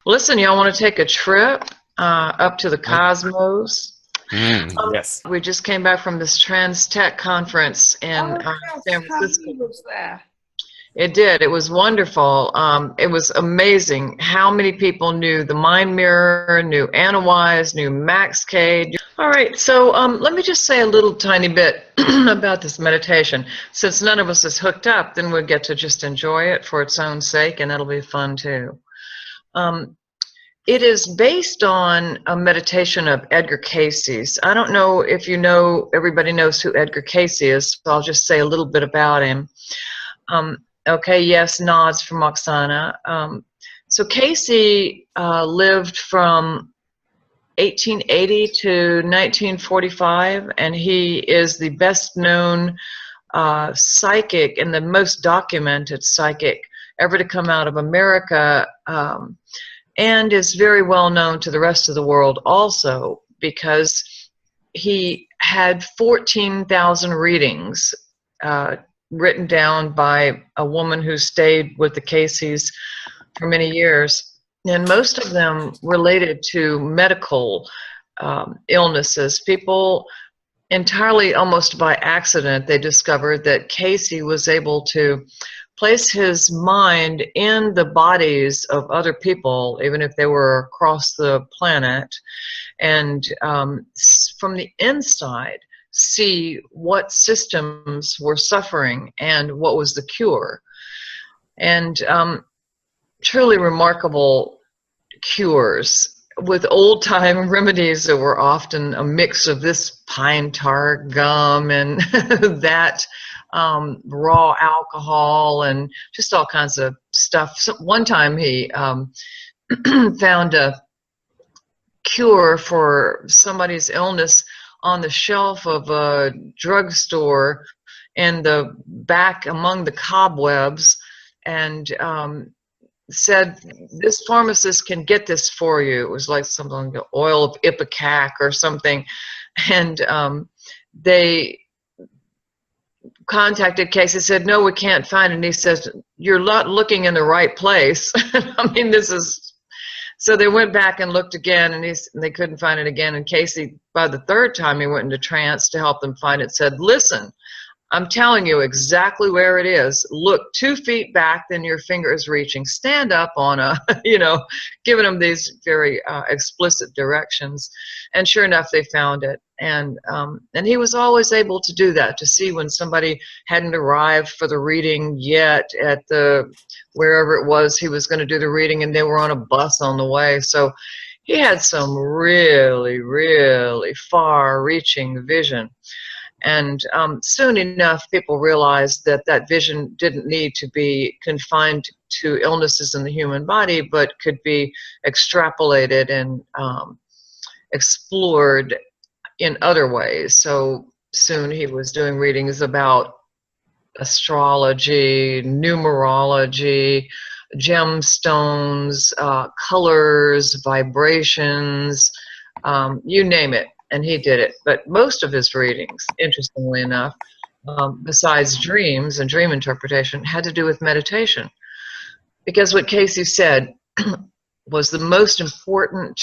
Listen, y'all want to take a trip up to the cosmos? Yes. We just came back from this Trans Tech conference in Oh, yes. San Francisco. Connie was there. It did. It was wonderful. It was amazing how many people knew the Mind Mirror, knew Anawise, knew Max Cade. All right, so let me just say a little tiny bit about this meditation. Since none of us is hooked up, then we'll get to just enjoy it for its own sake, and that'll be fun too. Um, It is based on a meditation of Edgar Cayce's. I don't know if you know, everybody knows who Edgar Cayce is, so I'll just say a little bit about him. Okay, yes, nods from Oksana. So Cayce lived from 1880 to 1945, and he is the best known psychic and the most documented psychic ever to come out of America. And is very well known to the rest of the world also because he had 14,000 readings written down by a woman who stayed with the Cayces for many years, and most of them related to medical illnesses. People entirely almost by accident, they discovered that Cayce was able to place his mind in the bodies of other people, even if they were across the planet, and from the inside see what systems were suffering and what was the cure. And truly remarkable cures with old-time remedies that were often a mix of this pine tar gum and that raw alcohol and just all kinds of stuff. So one time he found a cure for somebody's illness on the shelf of a drugstore in the back among the cobwebs, and said, this pharmacist can get this for you. It was like something like oil of ipecac or something. And they contacted Cayce and said, no, we can't find it. And he says, you're not looking in the right place. I mean, this is... So they went back and looked again, and they couldn't find it again. And Cayce, by the third time he went into trance to help them find it, said, listen, I'm telling you exactly where it is. Look 2 feet back, then your finger is reaching. Stand up on a, giving them these very explicit directions. And sure enough, they found it. And he was always able to do that, to see when somebody hadn't arrived for the reading yet at the, wherever it was he was going to do the reading, and they were on a bus on the way. So he had some really, really far-reaching vision. And soon enough, people realized that that vision didn't need to be confined to illnesses in the human body, but could be extrapolated and explored in other ways. So soon he was doing readings about astrology, numerology, gemstones, colors, vibrations, you name it. And he did it. But most of his readings, interestingly enough, besides dreams and dream interpretation, had to do with meditation. Because what Cayce said was the most important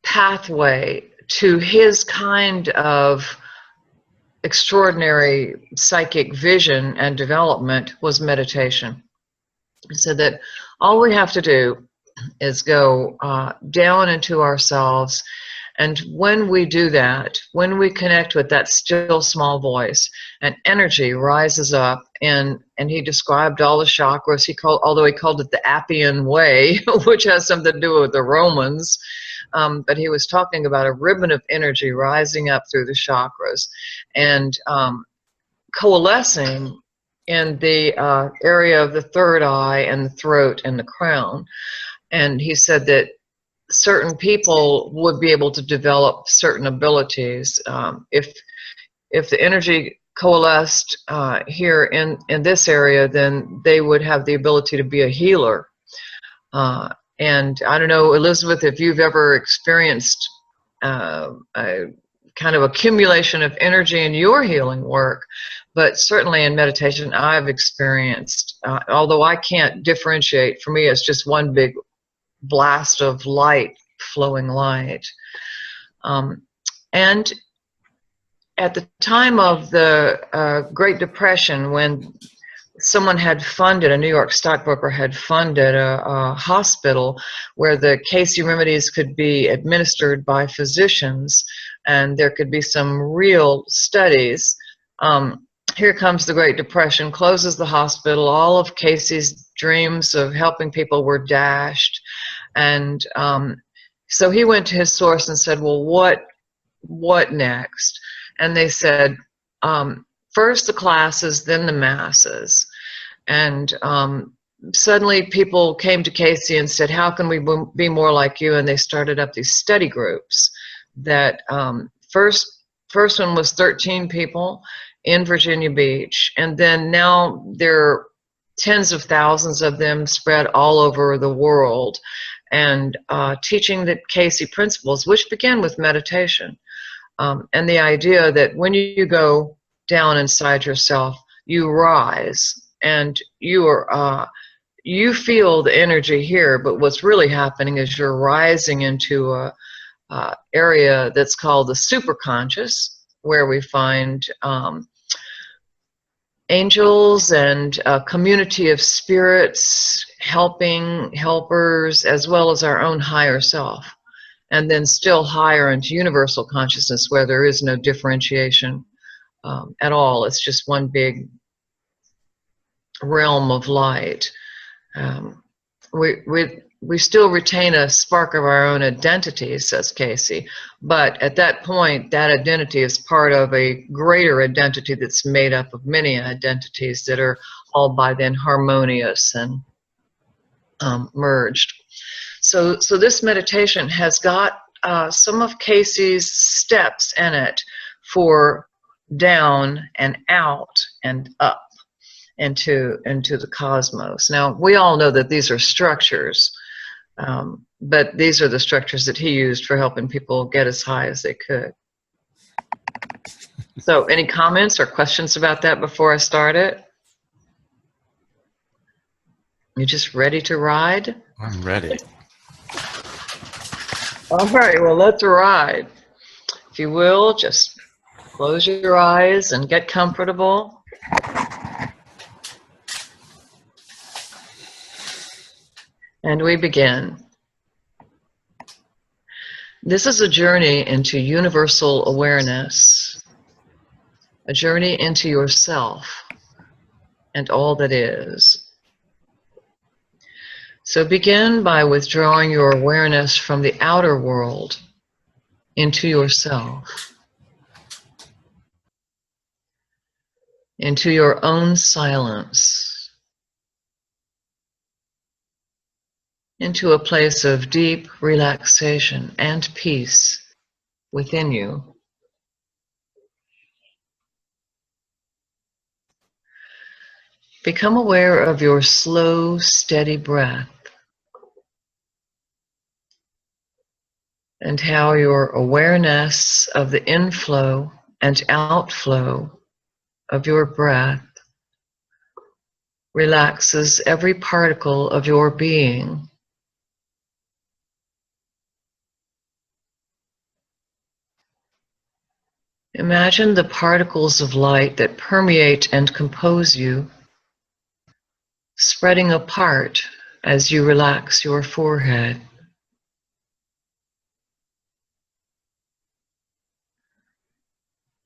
pathway to his kind of extraordinary psychic vision and development was meditation. He said that all we have to do is go down into ourselves, and when we do that, when we connect with that still small voice, an energy rises up, and he described all the chakras. Although he called it the Appian Way, which has something to do with the Romans, but he was talking about a ribbon of energy rising up through the chakras and coalescing in the area of the third eye and the throat and the crown. And he said that certain people would be able to develop certain abilities. If the energy coalesced here in this area, then they would have the ability to be a healer. And I don't know, Elizabeth, if you've ever experienced a kind of accumulation of energy in your healing work, but certainly in meditation I've experienced, although I can't differentiate, for me it's just one big blast of light, flowing light. And at the time of the Great Depression, when someone had funded, a New York stockbroker had funded a hospital where the Casey remedies could be administered by physicians and there could be some real studies. Here comes the Great Depression, closes the hospital. All of Casey's dreams of helping people were dashed. And so he went to his source and said, well, what next? And they said, first the classes, then the masses. And suddenly people came to Casey and said, how can we be more like you? And they started up these study groups that first one was 13 people in Virginia Beach. And then now there are tens of thousands of them spread all over the world, and teaching the Casey principles, which began with meditation. And the idea that when you go down inside yourself, you rise, and you feel the energy here, but what's really happening is you're rising into a area that's called the superconscious, where we find angels and a community of spirits, helpers, as well as our own higher self. And then still higher into universal consciousness, where there is no differentiation at all. It's just one big realm of light. We still retain a spark of our own identity, says Casey, but at that point, that identity is part of a greater identity that's made up of many identities that are all by then harmonious and merged. So this meditation has got some of Casey's steps in it for down and out and up into the cosmos. Now, we all know that these are structures, but these are the structures that he used for helping people get as high as they could. So any comments or questions about that before I start it? You just ready to ride? I'm ready. All right, well, let's ride. If you will, just close your eyes and get comfortable. And we begin. This is a journey into universal awareness, a journey into yourself and all that is. So begin by withdrawing your awareness from the outer world into yourself, into your own silence, into a place of deep relaxation and peace within you. Become aware of your slow, steady breath and how your awareness of the inflow and outflow of your breath relaxes every particle of your being. Imagine the particles of light that permeate and compose you, spreading apart as you relax your forehead.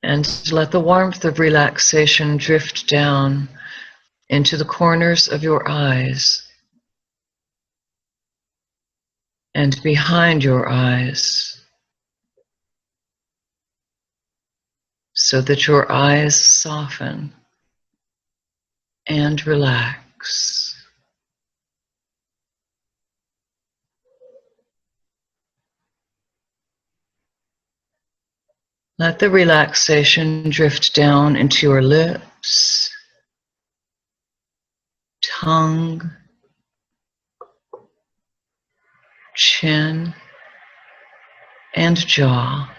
And let the warmth of relaxation drift down into the corners of your eyes and behind your eyes, so that your eyes soften and relax. Let the relaxation drift down into your lips, tongue, chin, and jaw.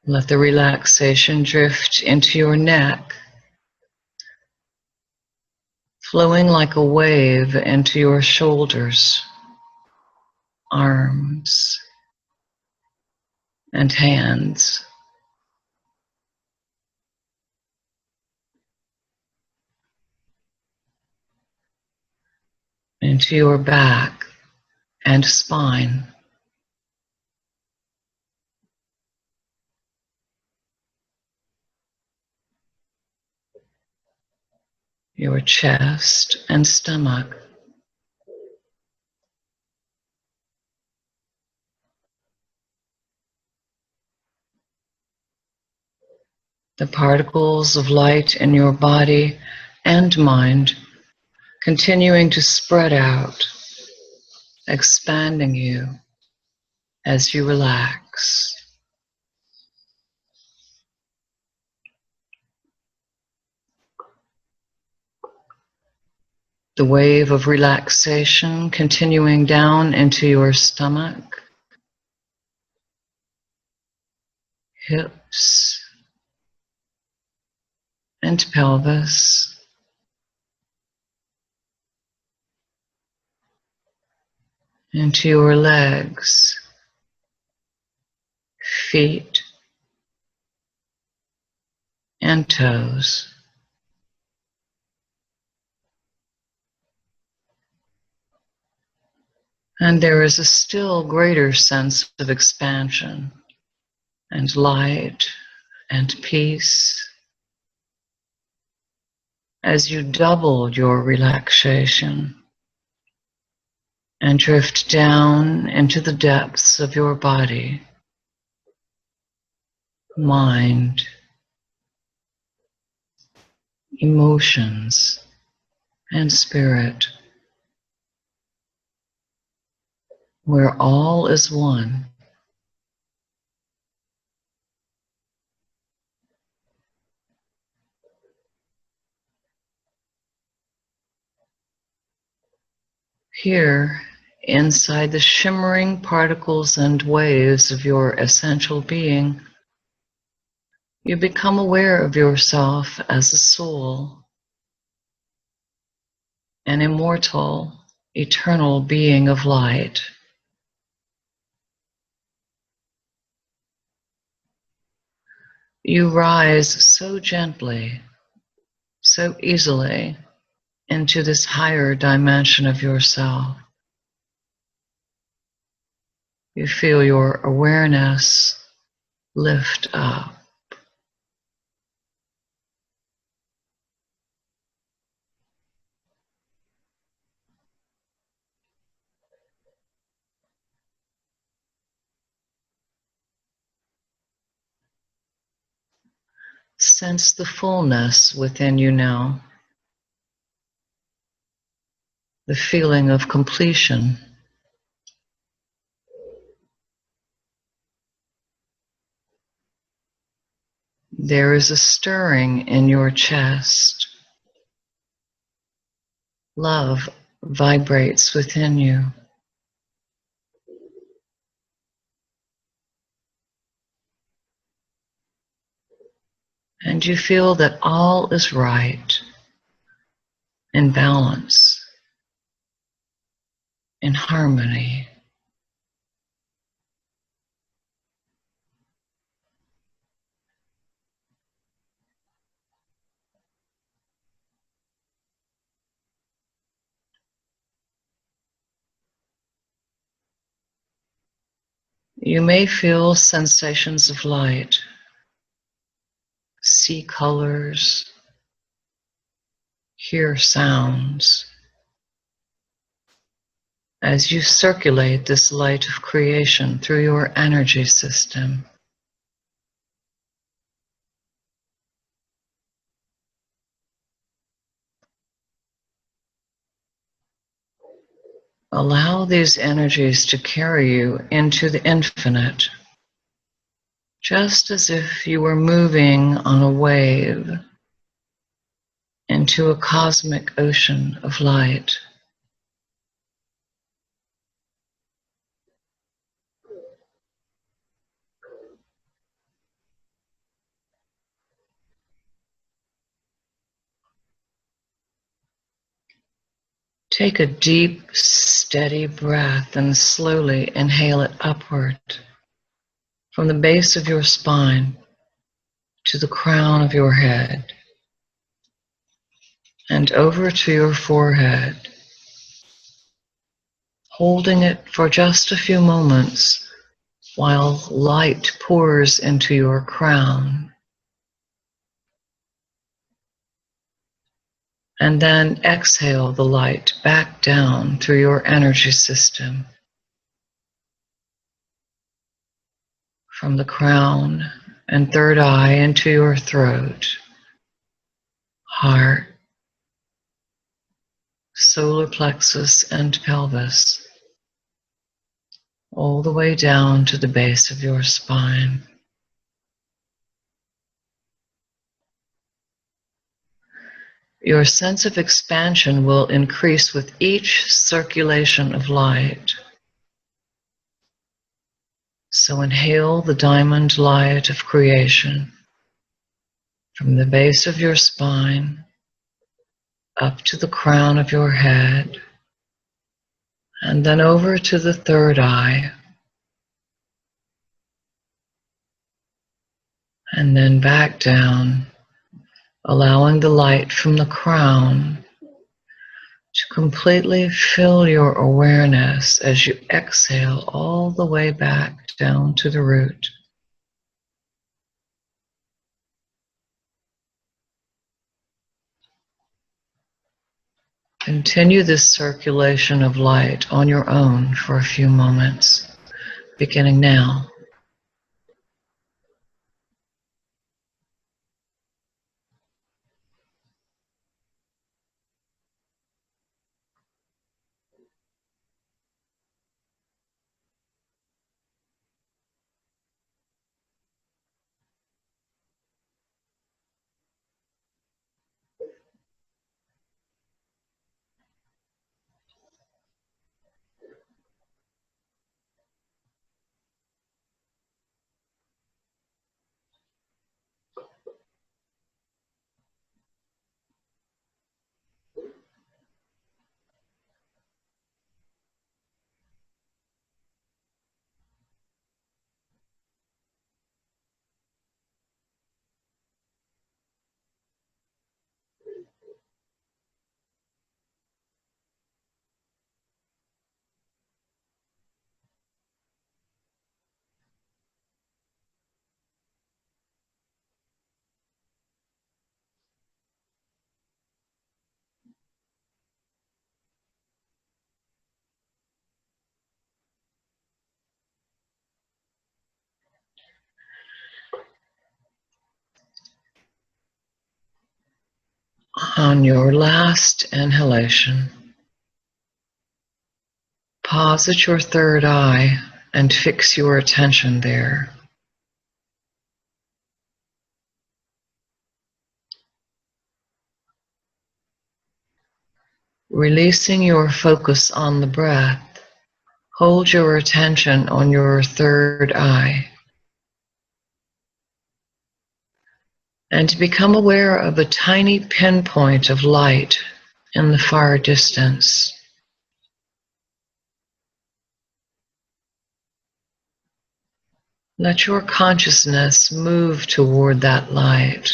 Let the relaxation drift into your neck, flowing like a wave into your shoulders, arms, and hands. Into your back and spine. Your chest and stomach. The particles of light in your body and mind continuing to spread out, expanding you as you relax. The wave of relaxation continuing down into your stomach, hips, and pelvis. Into your legs, feet, and toes. And there is a still greater sense of expansion and light and peace as you double your relaxation and drift down into the depths of your body, mind, emotions, and spirit, where all is one. Here, inside the shimmering particles and waves of your essential being, you become aware of yourself as a soul, an immortal, eternal being of light. You rise so gently, so easily into this higher dimension of yourself. You feel your awareness lift up. Sense the fullness within you now, the feeling of completion. There is a stirring in your chest. Love vibrates within you. And you feel that all is right, in balance, in harmony. You may feel sensations of light, see colors, hear sounds. As you circulate this light of creation through your energy system, allow these energies to carry you into the infinite, just as if you were moving on a wave into a cosmic ocean of light. Take a deep, steady breath and slowly inhale it upward from the base of your spine to the crown of your head and over to your forehead, holding it for just a few moments while light pours into your crown. And then exhale the light back down through your energy system, from the crown and third eye into your throat, heart, solar plexus and pelvis, all the way down to the base of your spine. Your sense of expansion will increase with each circulation of light. So inhale the diamond light of creation from the base of your spine up to the crown of your head, and then over to the third eye, and then back down, allowing the light from the crown to completely fill your awareness as you exhale all the way back down to the root. Continue this circulation of light on your own for a few moments, beginning now. On your last inhalation, pause at your third eye and fix your attention there. Releasing your focus on the breath, hold your attention on your third eye and become aware of a tiny pinpoint of light in the far distance. Let your consciousness move toward that light,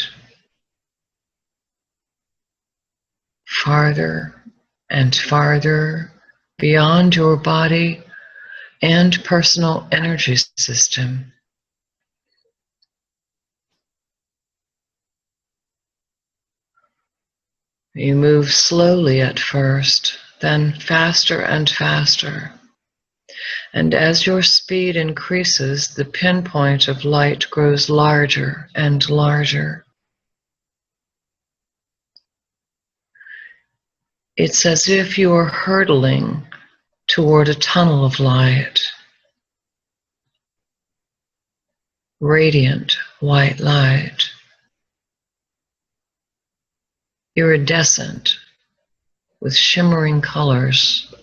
farther and farther beyond your body and personal energy system. You move slowly at first, then faster and faster. And as your speed increases, the pinpoint of light grows larger and larger. It's as if you are hurtling toward a tunnel of light. Radiant white light. Iridescent with shimmering colors.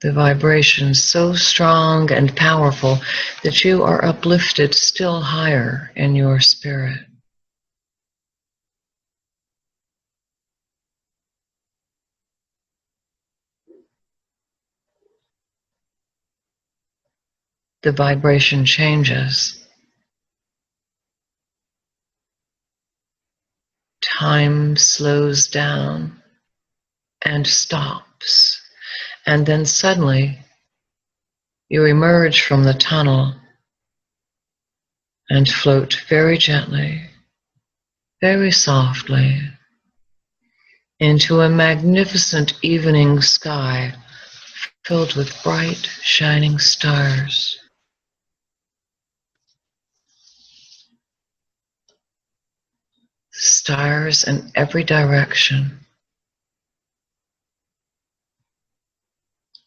The vibration so strong and powerful that you are uplifted still higher in your spirit. the vibration changes. Time slows down and stops. And then suddenly you emerge from the tunnel and float very gently, very softly into a magnificent evening sky filled with bright, shining stars. Stars in every direction,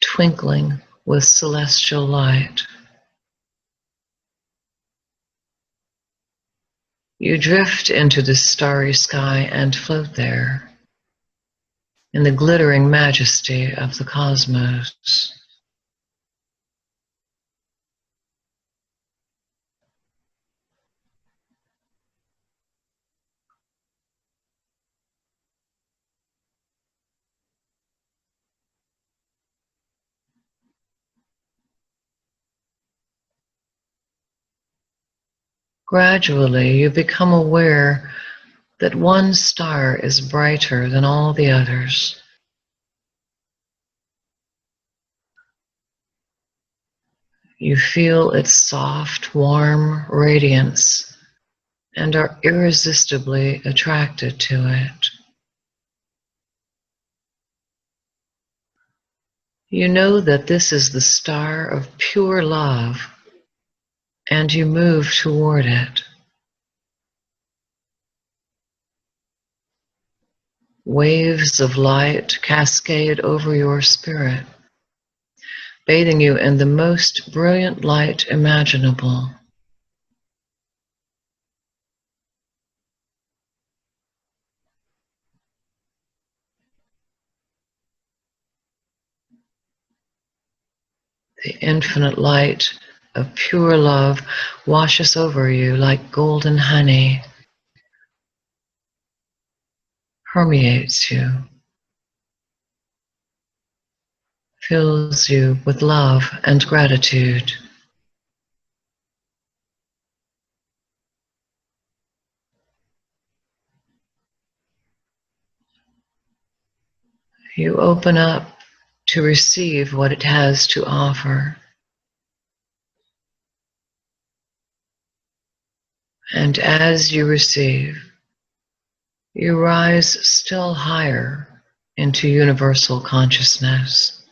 twinkling with celestial light. You drift into the starry sky and float there in the glittering majesty of the cosmos. Gradually, you become aware that one star is brighter than all the others. You feel its soft, warm radiance and are irresistibly attracted to it. You know that this is the star of pure love, and you move toward it. Waves of light cascade over your spirit, bathing you in the most brilliant light imaginable. The infinite light of pure love washes over you like golden honey, permeates you, fills you with love and gratitude. You open up to receive what it has to offer. And as you receive, you rise still higher into universal consciousness.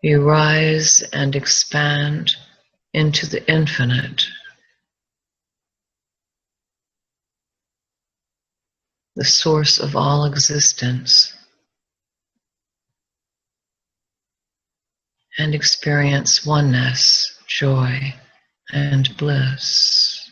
You rise and expand into the infinite, the source of all existence, and experience oneness, joy, and bliss.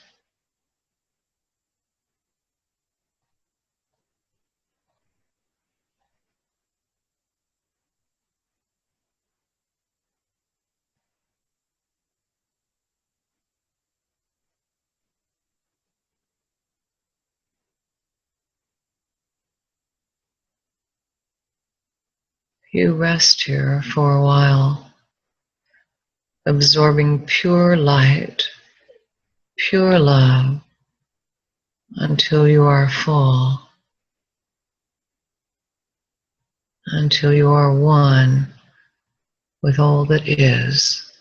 You rest here for a while, absorbing pure light, pure love, until you are full, until you are one with all that is.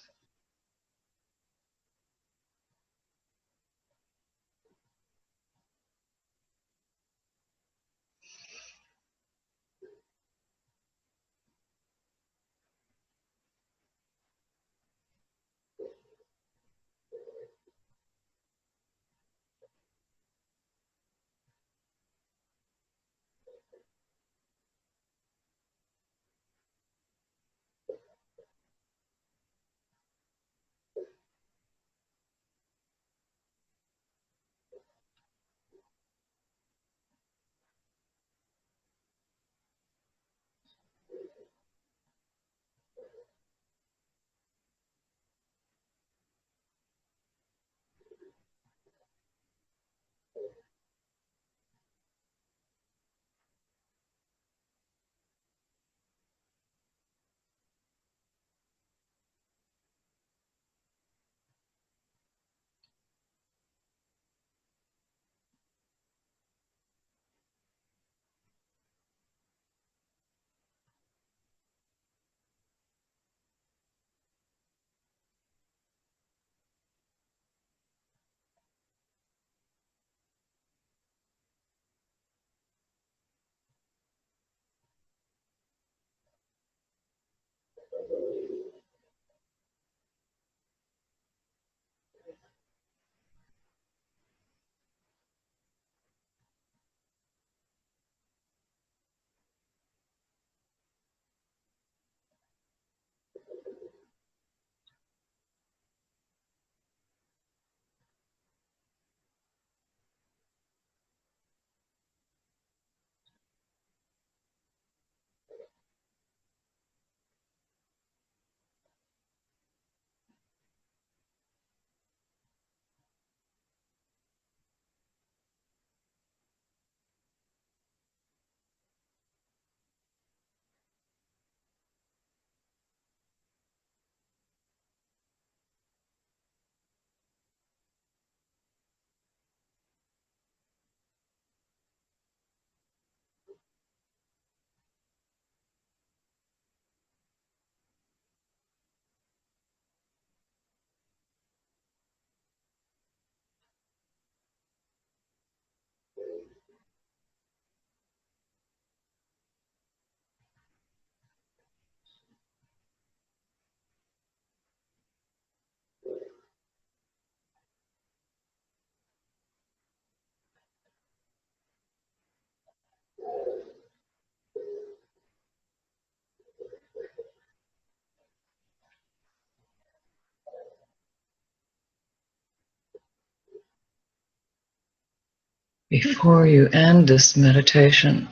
Before you end this meditation,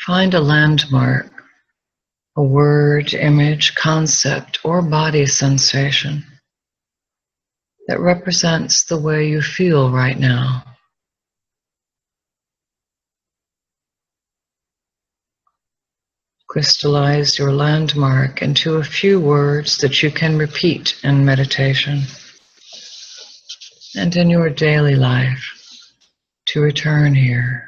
find a landmark, a word, image, concept, or body sensation that represents the way you feel right now. Crystallize your landmark into a few words that you can repeat in meditation and in your daily life to return here.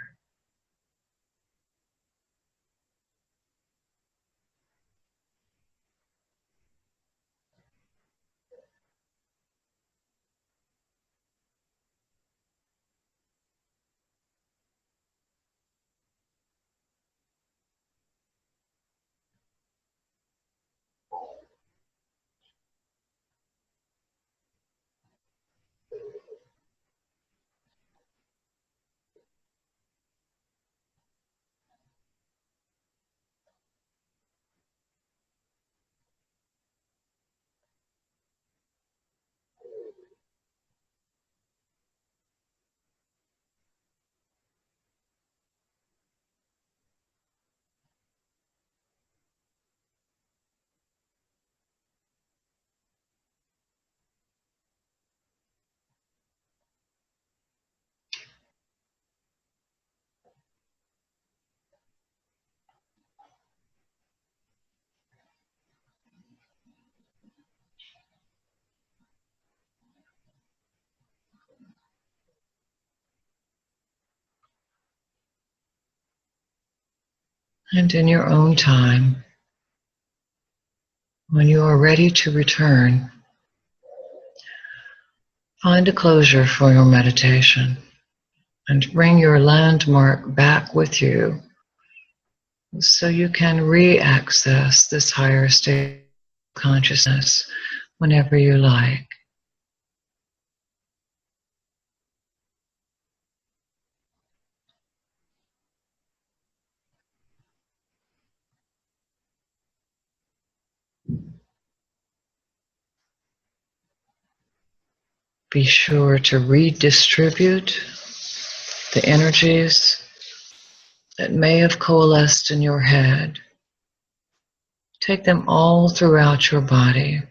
And in your own time, when you are ready to return, find a closure for your meditation and bring your landmark back with you so you can re-access this higher state of consciousness whenever you like. Be sure to redistribute the energies that may have coalesced in your head. Take them all throughout your body.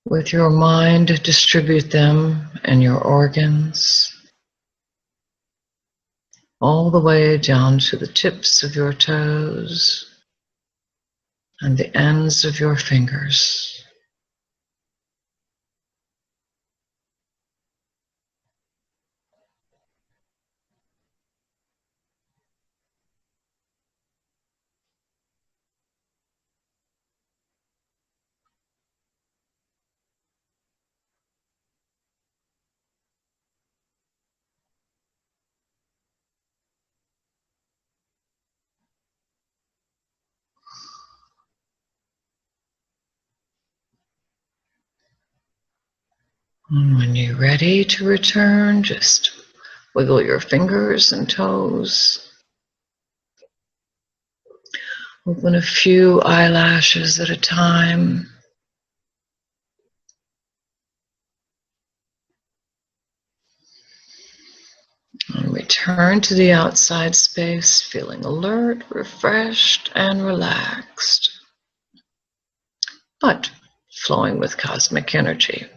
With your mind, distribute them in your organs, all the way down to the tips of your toes and the ends of your fingers. And when you're ready to return, just wiggle your fingers and toes. Open a few eyelashes at a time. And return to the outside space, feeling alert, refreshed, and relaxed, but flowing with cosmic energy.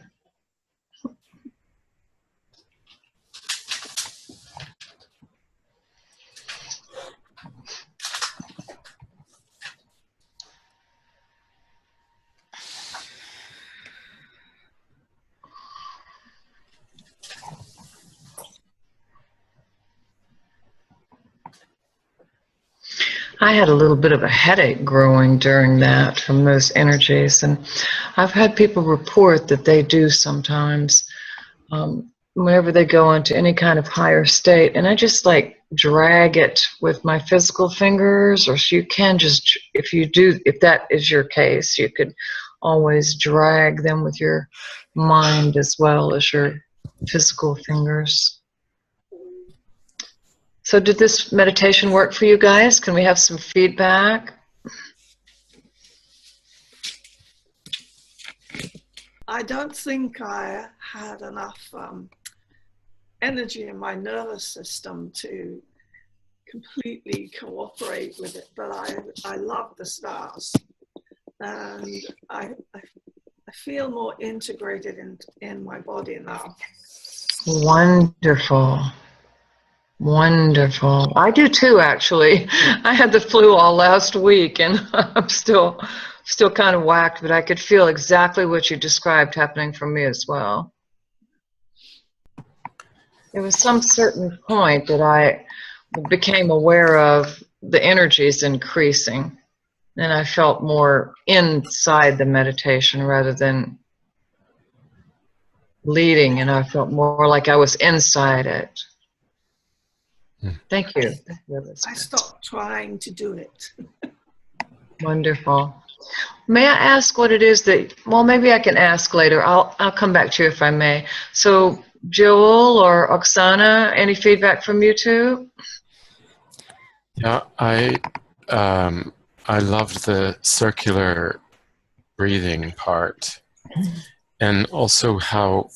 I had a little bit of a headache growing during that from those energies, and I've had people report that they do sometimes whenever they go into any kind of higher state, and I just like drag it with my physical fingers, or so you can just, if that is your case, you could always drag them with your mind as well as your physical fingers. So did this meditation work for you guys? Can we have some feedback? I don't think I had enough energy in my nervous system to completely cooperate with it, but I love the stars, and I feel more integrated in my body now. Wonderful. Wonderful. I do too, actually. I had the flu all last week, and I'm still kind of whacked, but I could feel exactly what you described happening for me as well. There was some certain point that I became aware of the energies increasing, and I felt more inside the meditation rather than leading, and I felt more like I was inside it. Thank you. I stopped trying to do it. Wonderful. May I ask what it is that, well, maybe I can ask later. I'll come back to you if I may. So Joel or Oksana, any feedback from you two? Yeah, I loved the circular breathing part, and also how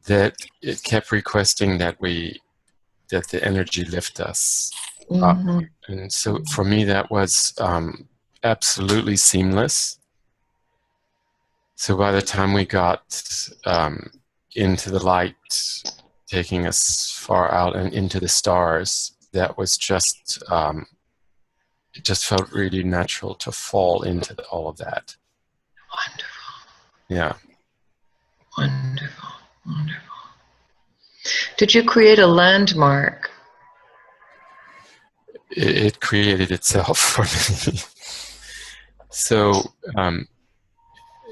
that it kept requesting that the energy lift us up. And so for me that was absolutely seamless. So by the time we got into the light, taking us far out and into the stars, that was just it just felt really natural to fall into all of that. Wonderful. Yeah. Wonderful. Wonderful. Did you create a landmark? It created itself for me. So,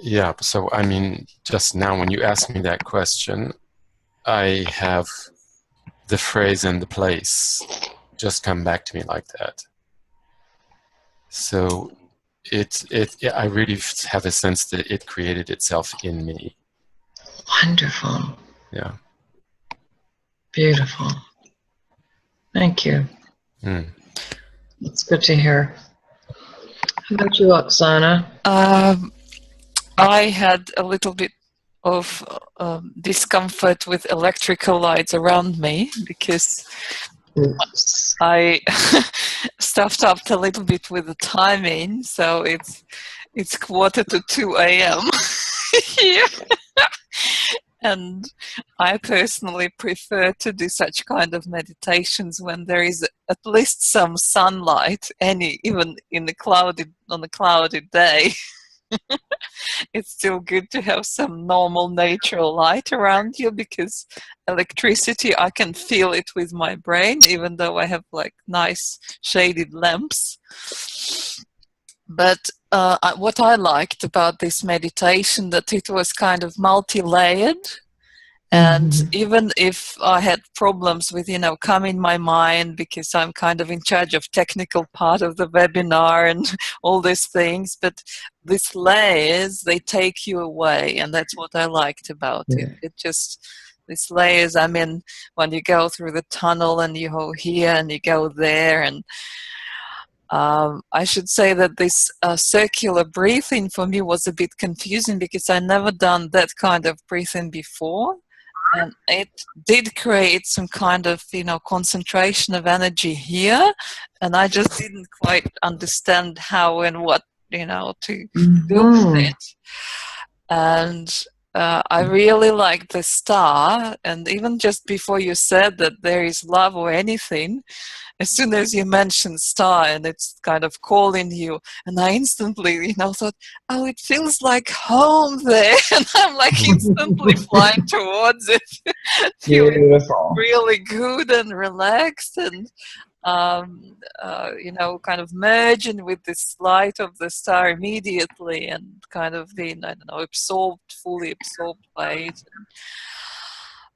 yeah, so I mean, just now when you asked me that question, I have the phrase and the place just come back to me like that. So I really have a sense that it created itself in me. Wonderful. Yeah. Beautiful. Thank you. It's good to hear. How about you, Oksana? I had a little bit of discomfort with electrical lights around me because I stuffed up a little bit with the timing, so it's 1:45 a.m. here. And I personally prefer to do such kind of meditations when there is at least some sunlight, even on a cloudy day. It's still good to have some normal natural light around you, because electricity, I can feel it with my brain, even though I have like nice shaded lamps. But what I liked about this meditation, that it was kind of multi-layered, And even if I had problems with, calming my mind, because I'm kind of in charge of technical part of the webinar and all these things, but these layers, they take you away, and that's what I liked about it. It just, these layers, I mean, when you go through the tunnel and you go here and you go there, and I should say that this circular breathing for me was a bit confusing, because I never done that kind of breathing before. And it did create some kind of, concentration of energy here. And I just didn't quite understand how and what, to do with it. And I really liked the star. And even just before you said that there is love or anything, as soon as you mentioned star and it's kind of calling you, and I instantly, thought, oh, it feels like home there. And I'm like instantly flying towards it. Feeling really good and relaxed, and, kind of merging with this light of the star immediately, and kind of being, fully absorbed by it.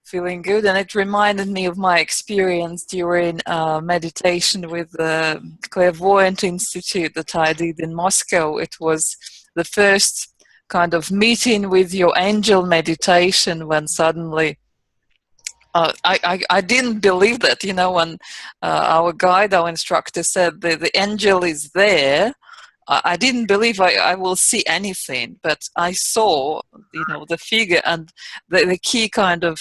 Feeling good. And it reminded me of my experience during meditation with the Clairvoyant Institute that I did in Moscow. It was the first kind of meeting with your angel meditation, when suddenly I didn't believe that, when our guide, our instructor said the angel is there. I didn't believe I will see anything, but I saw, the figure, and the key kind of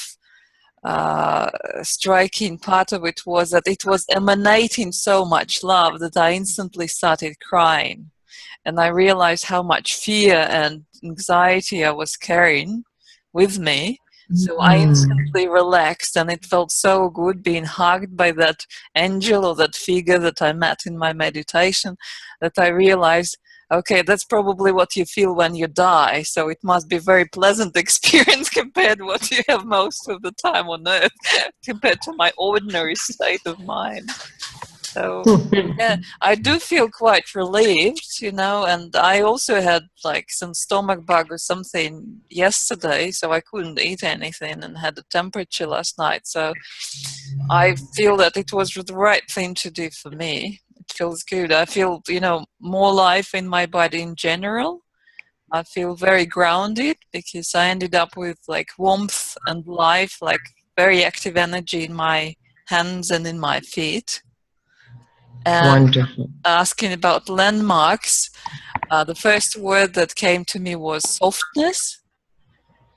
striking part of it was that it was emanating so much love that I instantly started crying, and I realized how much fear and anxiety I was carrying with me. So I instantly relaxed, and it felt so good being hugged by that angel or that figure that I met in my meditation, that I realized, okay, that's probably what you feel when you die, so it must be a very pleasant experience compared to what you have most of the time on earth, compared to my ordinary state of mind. So, yeah, I do feel quite relieved, and I also had like some stomach bug or something yesterday, so I couldn't eat anything and had a temperature last night. So I feel that it was the right thing to do for me. It feels good. I feel, more life in my body in general. I feel very grounded, because I ended up with like warmth and life, like very active energy in my hands and in my feet. And Wonderful. asking about landmarks, the first word that came to me was softness.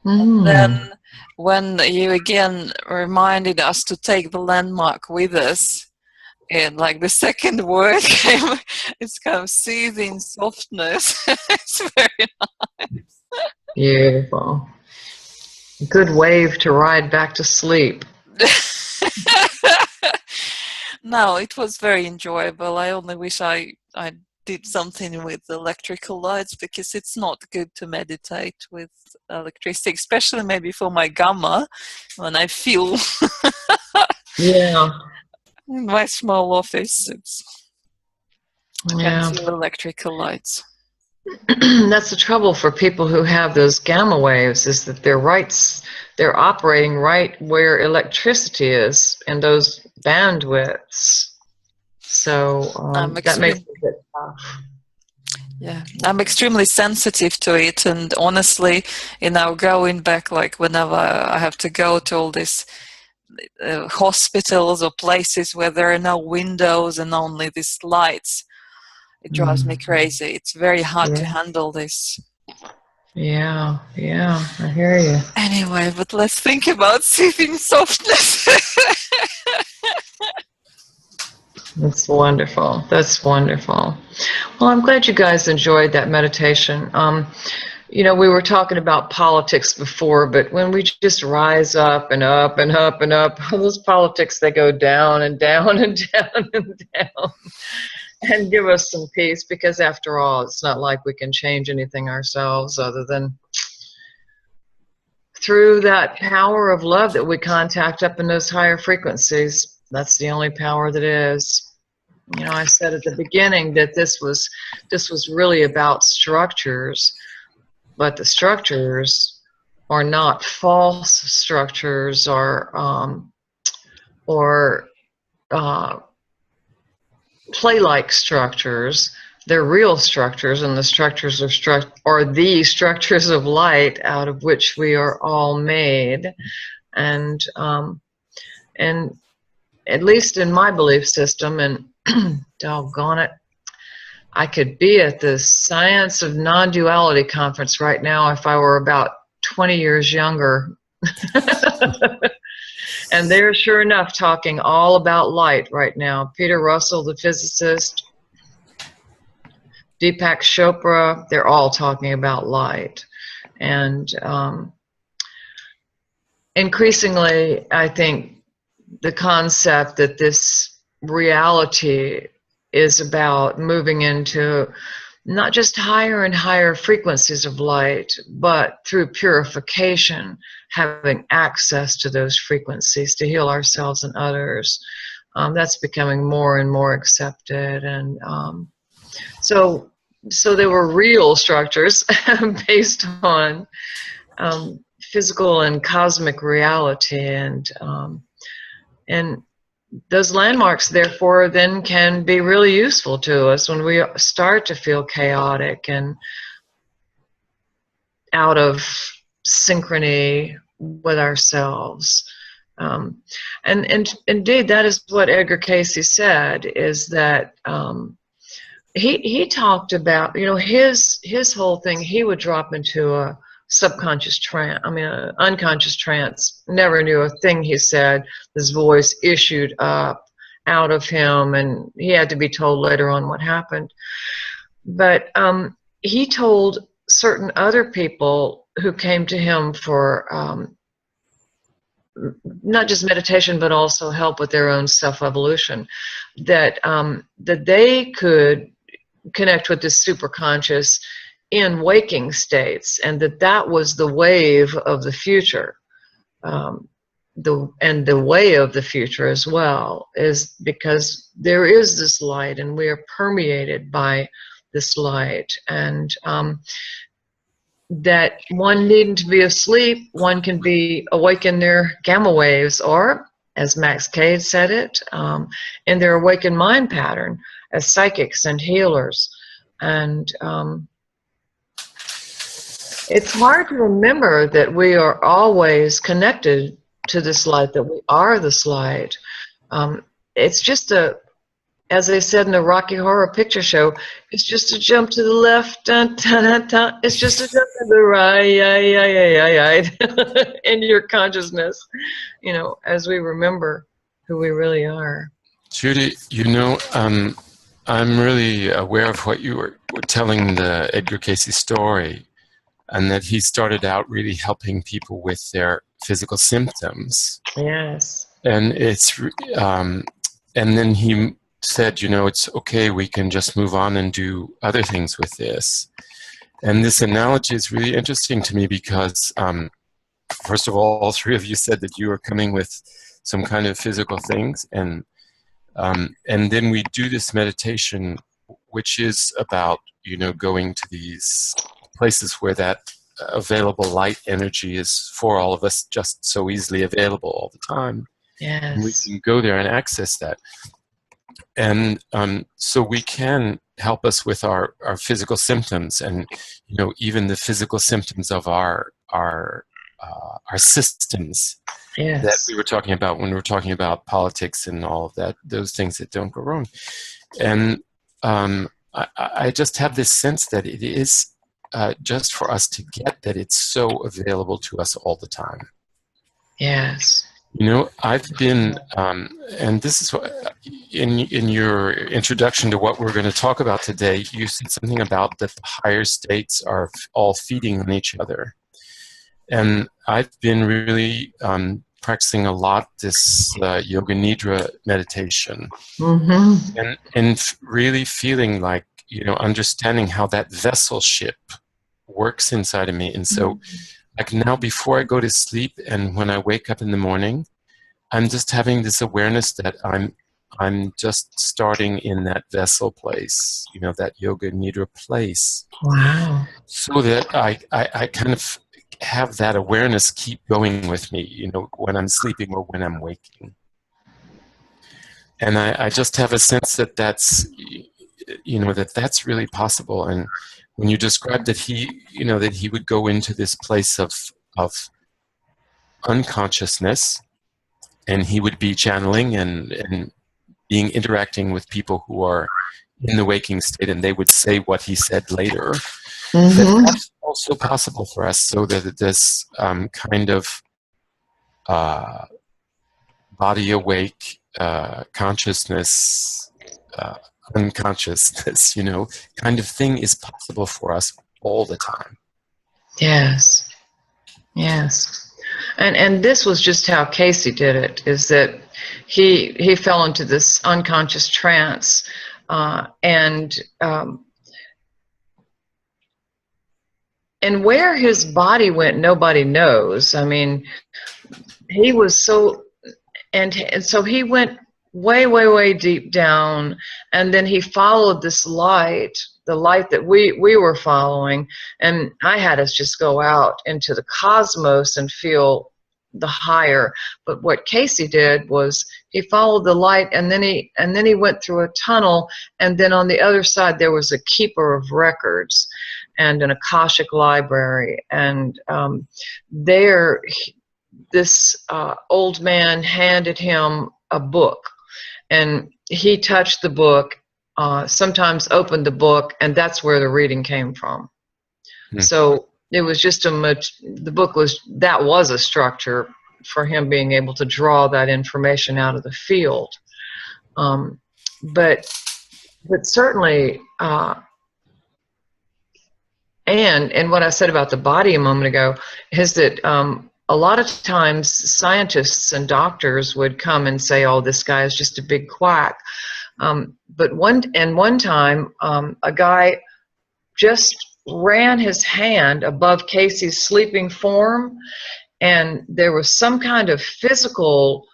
And then when you again reminded us to take the landmark with us, and like the second word came, it's kind of soothing softness. It's very nice. Beautiful. Good wave to ride back to sleep. No, it was very enjoyable. I only wish I did something with electrical lights, because it's not good to meditate with electricity, especially maybe for my gamma, when I feel Yeah. in my small office. I can't feel electrical lights. That's the trouble for people who have those gamma waves, is that they're operating right where electricity is in those bandwidths. So that makes it a bit tough. Yeah, I'm extremely sensitive to it, and honestly, going back, like whenever I have to go to all these hospitals or places where there are no windows and only these lights, it drives me crazy. It's very hard to handle this. Yeah, I hear you. Anyway, but let's think about soothing softness. That's wonderful. That's wonderful. Well, I'm glad you guys enjoyed that meditation. We were talking about politics before, but when we just rise up and up and up and up, those politics, they go down and down and down and down, and give us some peace, because after all, it's not like we can change anything ourselves other than through that power of love that we contact up in those higher frequencies. That's the only power that is. I said at the beginning that this was really about structures, but the structures are not false structures or play-like structures. They're real structures, and the structures are the structures of light out of which we are all made. And at least in my belief system, and doggone it, I could be at the Science of Non-Duality conference right now if I were about 20 years younger. And they're sure enough talking all about light right now. Peter Russell, the physicist, Deepak Chopra, they're all talking about light. And increasingly, I think the concept that this reality is about moving into not just higher and higher frequencies of light, but through purification, having access to those frequencies to heal ourselves and others. That's becoming more and more accepted. And so they were real structures based on physical and cosmic reality, and those landmarks, therefore, then can be really useful to us when we start to feel chaotic and out of synchrony with ourselves. And indeed, that is what Edgar Cayce said, is that he talked about, you know, his whole thing, he would drop into a subconscious trance, an unconscious trance, never knew a thing he said. His voice issued up out of him, and he had to be told later on what happened. But he told certain other people who came to him for not just meditation, but also help with their own self-evolution, that they could connect with this superconscious in waking states, and that was the wave of the future. The way of the future as well is because there is this light, and we are permeated by this light, and that one needn't be asleep, one can be awake in their gamma waves, or as Max Cade said it, in their awakened mind pattern as psychics and healers. And it's hard to remember that we are always connected to this light, that we are this light. It's just as they said in the Rocky Horror Picture Show, it's just a jump to the left, dun, dun, dun, dun. It's just a jump to the right, in your consciousness, you know, as we remember who we really are. Judy, you know, I'm really aware of what you were telling, the Edgar Cayce story, and that he started out really helping people with their physical symptoms. Yes. And and then he said, you know, it's okay, we can just move on and do other things with this. And this analogy is really interesting to me because, first of all three of you said that you were coming with some kind of physical things, and then we do this meditation, which is about, you know, going to these places where that available light energy is for all of us just so easily available all the time. Yes. And we can go there and access that. And so we can help us with our physical symptoms, and, you know, even the physical symptoms of our systems. Yes. That we were talking about when we were talking about politics and all of that, those things that don't go wrong. And I just have this sense that it is just for us to get that it's so available to us all the time. Yes. You know, I've been, and this is what, in your introduction to what we're going to talk about today, you said something about that the higher states are all feeding on each other. And I've been really practicing a lot this Yoga Nidra meditation, and really feeling like, you know, understanding how that vesselship works inside of me. And so, like now, before I go to sleep and when I wake up in the morning, I'm just having this awareness that I'm just starting in that vessel place, you know, that Yoga Nidra place. Wow. So that I kind of have that awareness keep going with me, you know, when I'm sleeping or when I'm waking. And I just have a sense that that's, you know, that's really possible. And when you described that he, you know, that he would go into this place of unconsciousness, and he would be channeling and being interacting with people who are in the waking state, and they would say what he said later. Mm-hmm. That's also possible for us, so that this kind of body awake consciousness, unconsciousness, you know, kind of thing is possible for us all the time. Yes. Yes. And this was just how Casey did it, is that he fell into this unconscious trance, and where his body went, nobody knows. I mean, he was so, and so he went way, way, way deep down, and then he followed this light, the light that we were following, and I had us just go out into the cosmos and feel the higher. But what Casey did was he followed the light, and then he went through a tunnel, and then on the other side there was a keeper of records and an Akashic library, and there this old man handed him a book, and he touched the book, sometimes opened the book, and that's where the reading came from. So it was just the book was a structure for him being able to draw that information out of the field. But certainly, and what I said about the body a moment ago is that a lot of times scientists and doctors would come and say, oh, this guy is just a big quack. But one time, a guy just ran his hand above Casey's sleeping form, and there was some kind of physical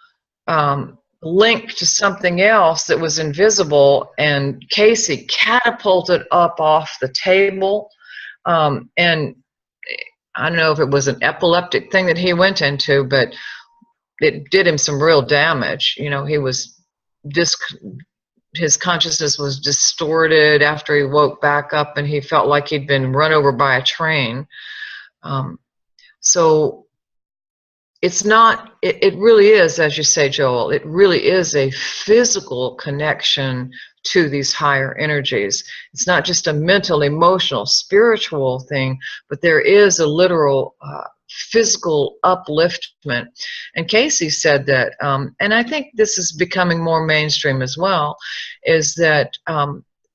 link to something else that was invisible, and Casey catapulted up off the table, and I don't know if it was an epileptic thing that he went into, but it did him some real damage. You know, his consciousness was distorted after he woke back up, and he felt like he'd been run over by a train. So it's not, it really is, as you say, Joel, it really is a physical connection to these higher energies. It's not just a mental, emotional, spiritual thing, but there is a literal physical upliftment. And Casey said that, and I think this is becoming more mainstream as well, is that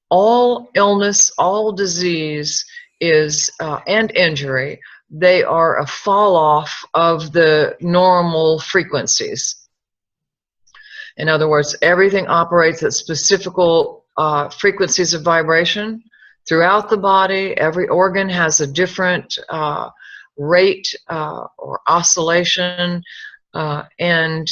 all illness, all disease is, and injury, they are a fall off of the normal frequencies. In other words, everything operates at specific frequencies of vibration throughout the body. Every organ has a different rate or oscillation, and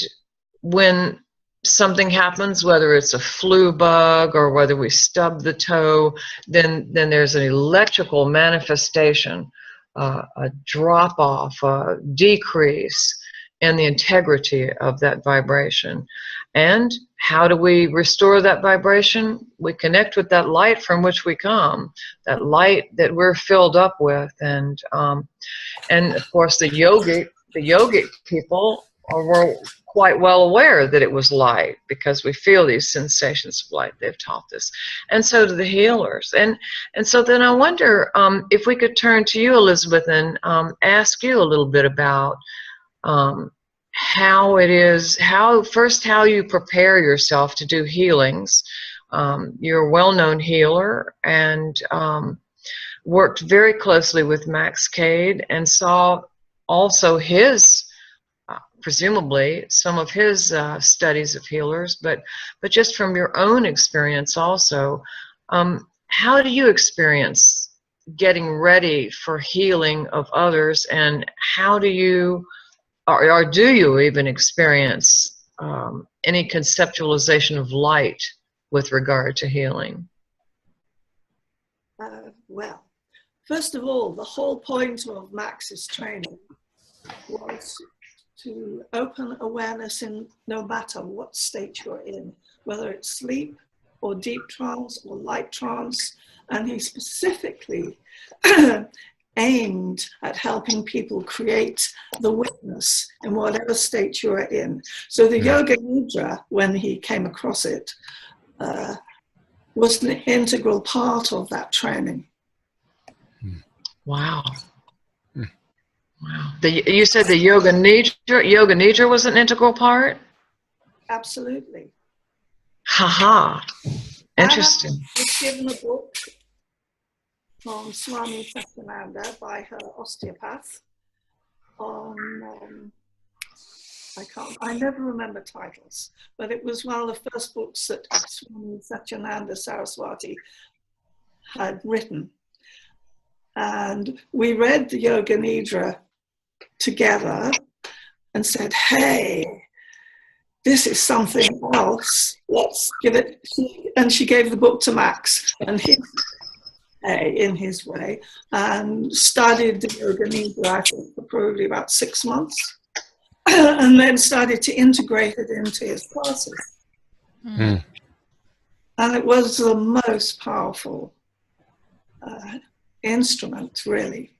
when something happens, whether it's a flu bug or whether we stub the toe, then there's an electrical manifestation, a drop off, a decrease in the integrity of that vibration. And how do we restore that vibration? We connect with that light from which we come, that light that we're filled up with. And of course the yogic people were quite well aware that it was light, because we feel these sensations of light. They've taught this, and so do the healers. And so then I wonder if we could turn to you, Elizabeth, and ask you a little bit about how it is, how you prepare yourself to do healings. You're a well-known healer, and worked very closely with Max Cade, and saw also his, presumably some of his studies of healers, but just from your own experience also, how do you experience getting ready for healing of others, and how do you, or do you even experience any conceptualization of light with regard to healing? Well, first of all, the whole point of Max's training was to open awareness in no matter what state you're in, whether it's sleep or deep trance or light trance. And he specifically aimed at helping people create the witness in whatever state you're in. So the Yoga Nidra, when he came across it, was an integral part of that training. Wow. Wow. You said the Yoga Nidra was an integral part? Absolutely. Haha. Interesting. I was given a book from Swami Satyananda by her osteopath on, I never remember titles, but it was one of the first books that Swami Satyananda Saraswati had written. And we read the Yoga Nidra together and said, hey, this is something else. Let's give it. And she gave the book to Max and in his way, and studied the Yoga Nidra, I think, for probably about 6 months, and then started to integrate it into his classes. And it was the most powerful instrument, really.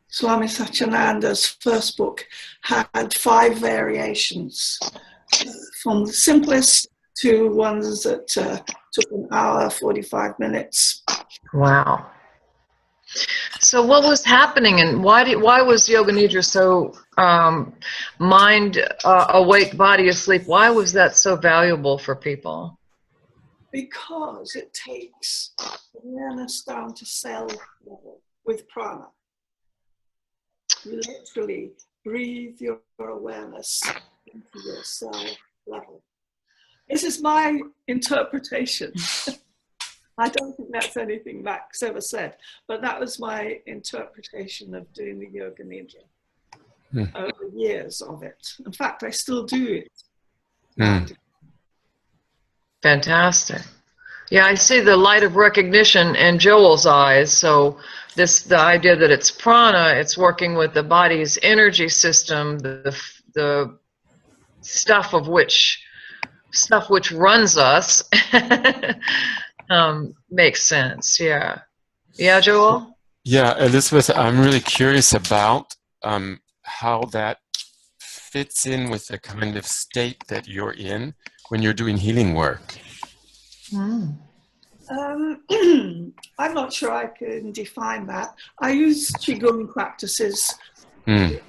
Swami Satyananda's first book had 5 variations, from the simplest to ones that took an hour, 45 minutes. Wow. So what was happening, and why was Yoga Nidra so mind awake, body asleep? Why was that so valuable for people? Because it takes awareness down to cell level with prana. You literally breathe your awareness into your cell level. This is my interpretation. I don't think that's anything Max ever said, but that was my interpretation of doing the Yoga Nidra over years of it. In fact, I still do it. Fantastic. Yeah, I see the light of recognition in Joel's eyes. So the idea that it's prana, it's working with the body's energy system, the stuff which runs us, makes sense. Yeah. Yeah, Joel? Yeah, Elizabeth, I'm really curious about how that fits in with the kind of state that you're in when you're doing healing work. I'm not sure I can define that. I use Qigong practices to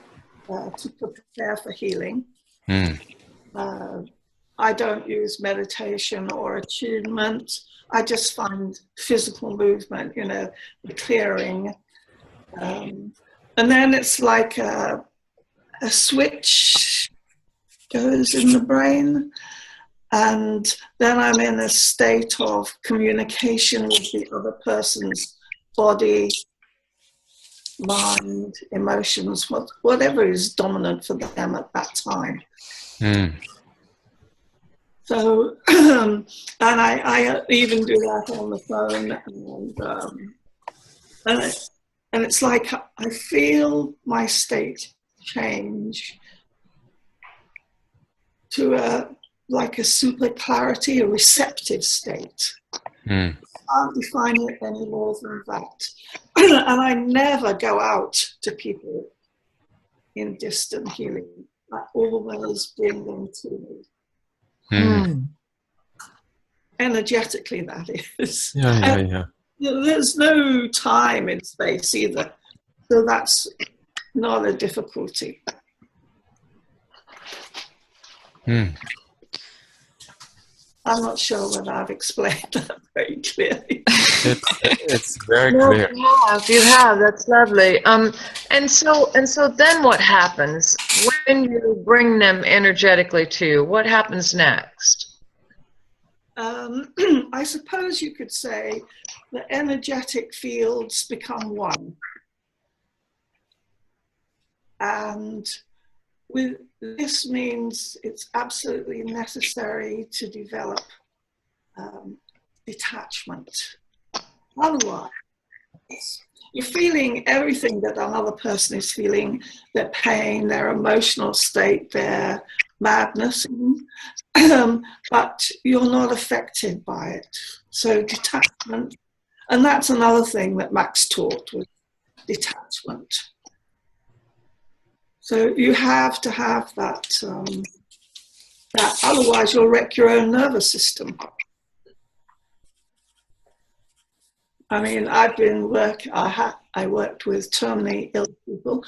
prepare for healing. I don't use meditation or attunement. I just find physical movement, the clearing. And then it's like a switch goes in the brain. And then I'm in a state of communication with the other person's body, mind, emotions, whatever is dominant for them at that time. So, and I even do that on the phone, and it's like I feel my state change to like a super clarity, a receptive state. I can't define it any more than that. And I never go out to people in distant healing. I always bring them to me. Energetically, that is. Yeah. There's no time in space either. So that's not a difficulty. I'm not sure whether I've explained that very clearly. It's very clear. You have. That's lovely. And so then what happens when you bring them energetically to you? What happens next? I suppose you could say the energetic fields become one. And this means it's absolutely necessary to develop detachment. Otherwise, it's you're feeling everything that another person is feeling, their pain, their emotional state, their madness, but you're not affected by it. So detachment, and that's another thing that Max taught, was detachment. So you have to have that, otherwise you'll wreck your own nervous system. I mean, I worked with terminally ill people,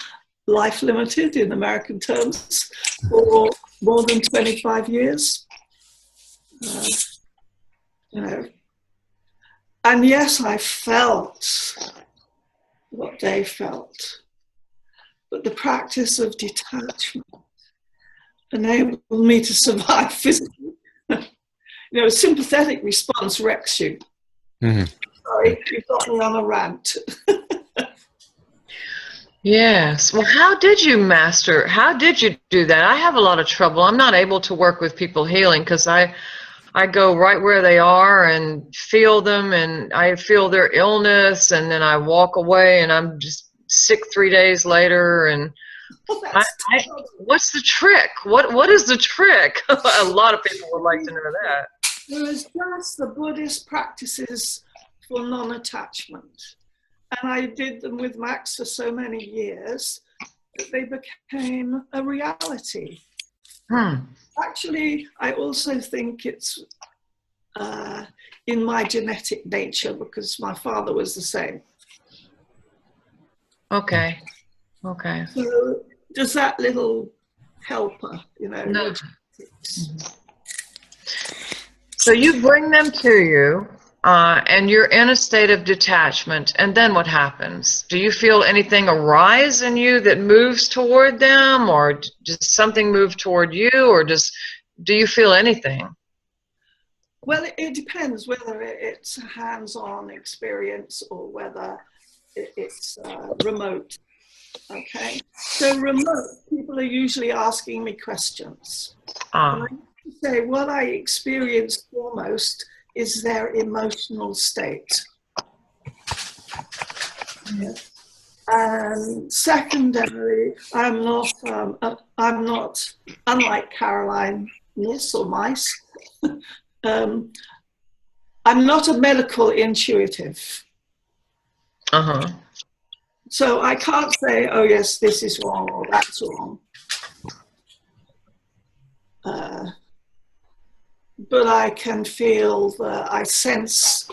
life limited in American terms, for more than 25 years. You know, and yes, I felt what they felt, but the practice of detachment enabled me to survive physically. You know, a sympathetic response wrecks you. Mm-hmm. Sorry, you got me on a rant. Yes. Well, how did you do that? I have a lot of trouble. I'm not able to work with people healing because I go right where they are and feel them, and I feel their illness, and then I walk away and I'm just sick 3 days later. And what's the trick? What is the trick? A lot of people would like to know that. There is just the Buddhist practices for non-attachment. And I did them with Max for so many years that they became a reality. Actually, I also think it's in my genetic nature, because my father was the same. Okay. So does that little helper, you know? No. So you bring them to you, and you're in a state of detachment, and then what happens? Do you feel anything arise in you that moves toward them, or does something move toward you, or do you feel anything? Well, it depends whether it's a hands-on experience or whether it's remote. Okay, so remote, people are usually asking me questions. And I say what I experience foremost is their emotional state. Yeah. And secondary, I'm not, unlike Caroline Niss or Mice, I'm not a medical intuitive. So I can't say, oh yes, this is wrong or that's wrong. But I can feel I sense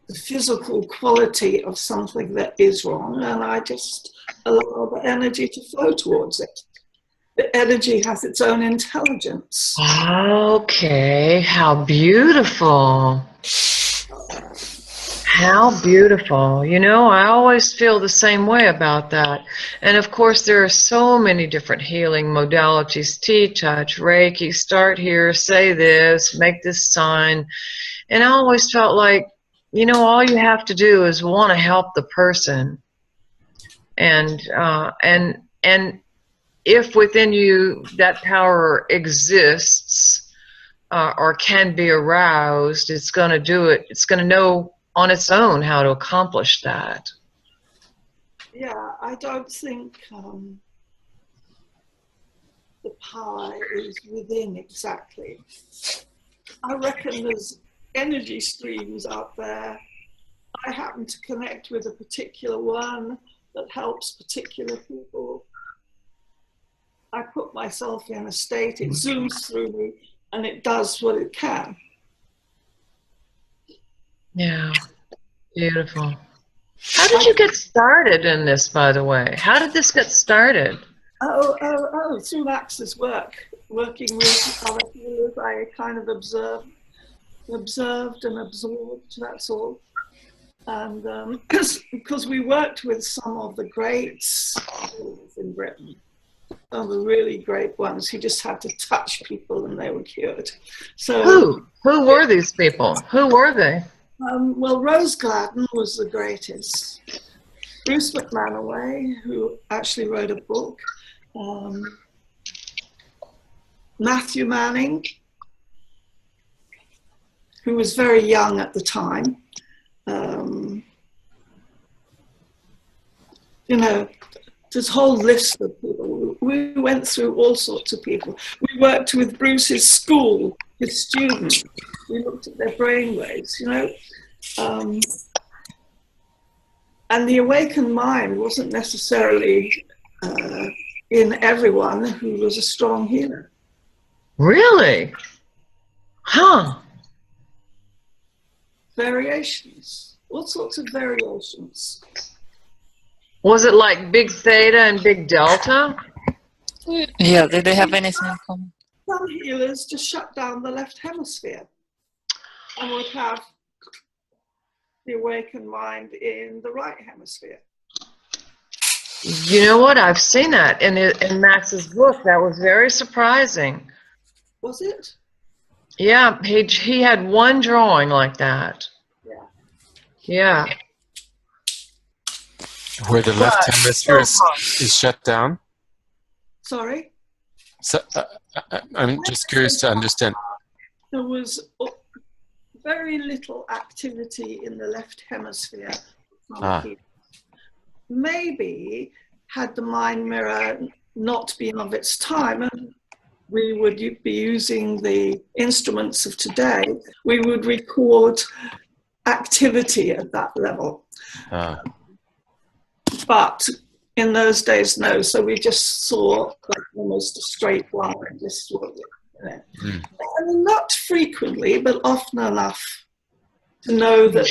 the physical quality of something that is wrong, and I just allow the energy to flow towards it. The energy has its own intelligence. Okay, how beautiful. How beautiful. You know, I always feel the same way about that. And of course, there are so many different healing modalities: T-touch, Reiki, start here, say this, make this sign. And I always felt like, you know, all you have to do is want to help the person. And if within you that power exists or can be aroused, it's going to do it. It's going to know on its own how to accomplish that. Yeah, I don't think the power is within exactly. I reckon there's energy streams out there. I happen to connect with a particular one that helps particular people. I put myself in a state, it zooms through me, and it does what it can. Yeah, beautiful. How did you get started in this, by the way? How did this get started? Through Max's work, working with other healers, I kind of observed and absorbed, that's all. And because we worked with some of the greats in Britain, some of the really great ones who just had to touch people and they were cured. So who were these people? Who were they? Well, Rose Gladden was the greatest. Bruce McManaway, who actually wrote a book. Matthew Manning, who was very young at the time. you know, this whole list of people. We went through all sorts of people. We worked with Bruce's school, his students. We looked at their brainwaves, you know. And the awakened mind wasn't necessarily in everyone who was a strong healer. Really? Huh. Variations, all sorts of variations. Was it like big theta and big delta? Yeah, did they have anything in common? Some healers just shut down the left hemisphere and would have the awakened mind in the right hemisphere. You know what? I've seen that in Max's book. That was very surprising. Was it? Yeah, he had one drawing like that. Yeah. Yeah. Where the left hemisphere is shut down? Sorry? So, I'm just curious to understand. There was very little activity in the left hemisphere. Maybe had the mind mirror not been of its time, and we would be using the instruments of today, we would record activity at that level. But in those days, no. So we just saw like almost a straight line. Just you know. I mean, not frequently, but often enough to know that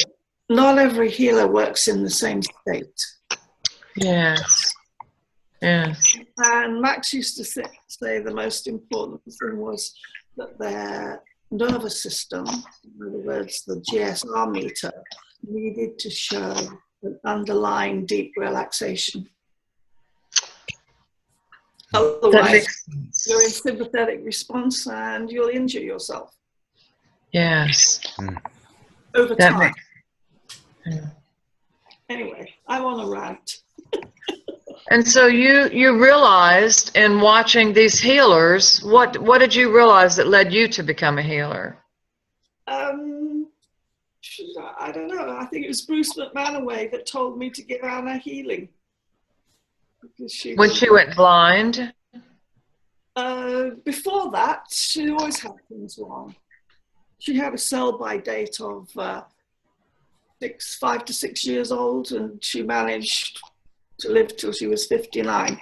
not every healer works in the same state. Yes. Yes. And Max used to say the most important thing was that their nervous system, in other words, the GSR meter, needed to show an underlying deep relaxation. Otherwise, you're in sympathetic response and you'll injure yourself. Yes. Over time. Anyway, I'm on a rant. And so you realized in watching these healers, what did you realize that led you to become a healer? I don't know. I think it was Bruce McManaway that told me to give Anna healing. When she went blind? Before that, she always had things wrong. She had a sell-by date of 5 to 6 years old, and she managed to live till she was 59.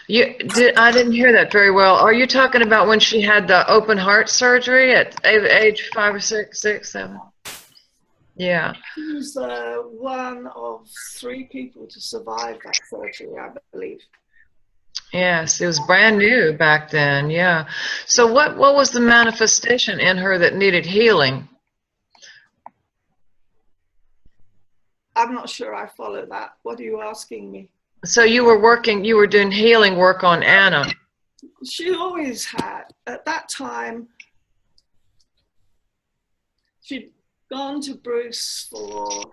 I didn't hear that very well. Are you talking about when she had the open heart surgery at age 5 or 6, 7? Yeah. She was one of 3 people to survive that surgery, I believe. Yes, it was brand new back then. Yeah. So what was the manifestation in her that needed healing? I'm not sure I follow that. What are you asking me? So you were doing healing work on Anna. She always had. At that time, she'd gone to Bruce for,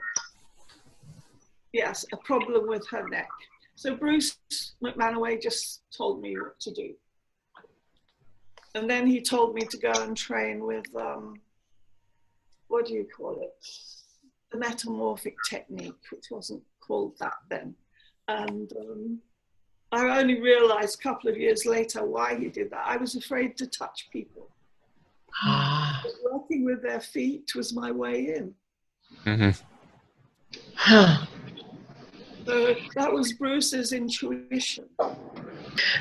yes, a problem with her neck. So Bruce McManaway just told me what to do. And then he told me to go and train with, what do you call it? The metamorphic technique, which wasn't called that then. And I only realized a couple of years later why he did that. I was afraid to touch people. Working with their feet was my way in. So that was Bruce's intuition.